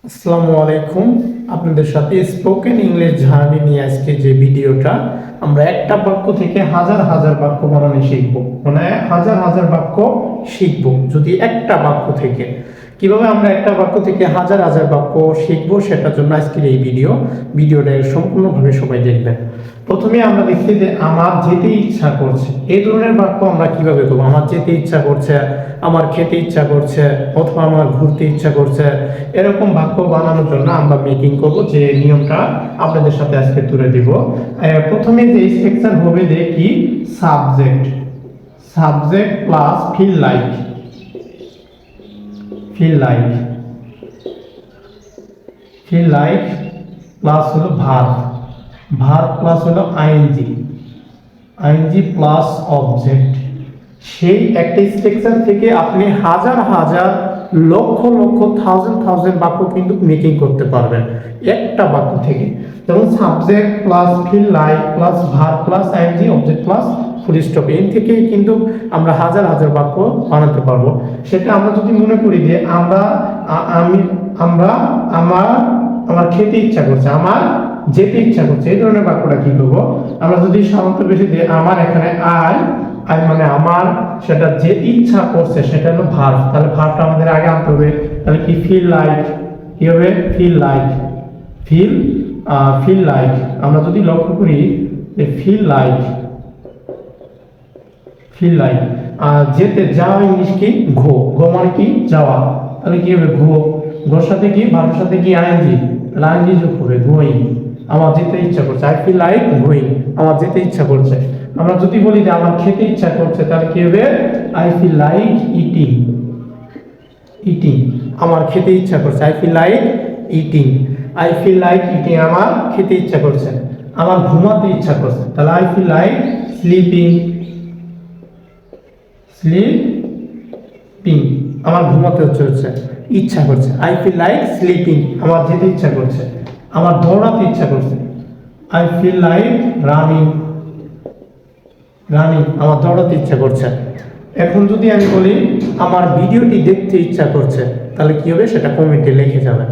আসসালামু আলাইকুম। আপনাদের সাথে স্পোকেন ইংলিশ জার্নি নিয়ে আজকে যে ভিডিওটা, আমরা একটা বাক্য থেকে হাজার হাজার বাক্য বানানো শিখব। মানে হাজার হাজার বাক্য শিখব যদি একটা বাক্য থেকে। কিভাবে আমরা একটা বাক্য থেকে হাজার হাজার বাক্য শিখব সেটার জন্য আজকের এই ভিডিওটা সম্পূর্ণভাবে সবাই দেখবেন। প্রথমে আমরা দেখি যে আমার যেতে ইচ্ছা করছে, এই ধরনের বাক্য আমরা কিভাবে করবো। আমার যেতে ইচ্ছা করছে, আমার খেতে ইচ্ছা করছে, অথবা আমার ঘুরতে ইচ্ছা করছে, এরকম বাক্য বানানোর জন্য আমরা মেকিং করব। যে নিয়মটা আপনাদের সাথে আজকে তুলে দিব। প্রথমে যে সেকশন হবে যে কি, subject plus feel like plus হলো ভার্ব প্লাস হলো আইএনজি প্লাস অবজেক্ট। সেই একটা স্ট্রাকচার থেকে আপনি হাজার হাজার লক্ষ লক্ষ থাউজেন্ড বাক্য কিন্তু মেকিং করতে পারবেন একটা বাক্য থেকে। যেমন subject plus feel like plus verb plus ING object plus full stop, এর থেকে কিন্তু আমরা হাজার হাজার বাক্য বানাতে পারবো। সেটা আমরা যদি মনে করি যে আমার খেতে ইচ্ছা করছে, আমার যেতে ইচ্ছা করছে, এই ধরনের বাক্যটা কি করবো আমরা যদি সাধারণত বেশি দিয়ে আমার এখানে আই মানে আমার সেটা যে ইচ্ছা করছে সেটা হলো ভার্ব, তাহলে ভার্বটা আমাদের আগে আনতে হবে। তাহলে কি ফিল লাইক, কি হবে ফিল লাইক। আমরা যদি লক্ষ্য করি যে ফিল লাইক যেতে যাওয়া ইংলিশ কি গো মানে কি যাওয়া, তাহলে কি হবে গোর সাথে কি ভার্বের সাথে কি আইএনজি যোগ হবে গোয়িং। আমার যেতে ইচ্ছা করছে, আই ফিল লাইক গোয়িং, আমার যেতে ইচ্ছা করছে। আমরা যদি বলি যে আমার খেতে ইচ্ছা করছে, তাহলে কি হবে আই ফিল লাইক ইটিং। আমার খেতে ইচ্ছা করছে, আই ফিল লাইক ইটিং। আমার খেতে ইচ্ছা করছে। আমার ঘুমাতে ইচ্ছা করছে, তাহলে আই ফিল লাইক স্লিপিং। আমার ঘুমাতে ইচ্ছা করছে, আই ফিল লাইক স্লিপিং। আমার যেতে ইচ্ছা করছে। আমার দৌড়াতে ইচ্ছা করছে, আই ফিল লাইক রানিং। আমার দৌড়াতে ইচ্ছা করছে। এখন যদি আমি বলি আমার ভিডিওটি দেখতে ইচ্ছা করছে, তাহলে কি হবে সেটা কমেন্টে লিখে যাবেন।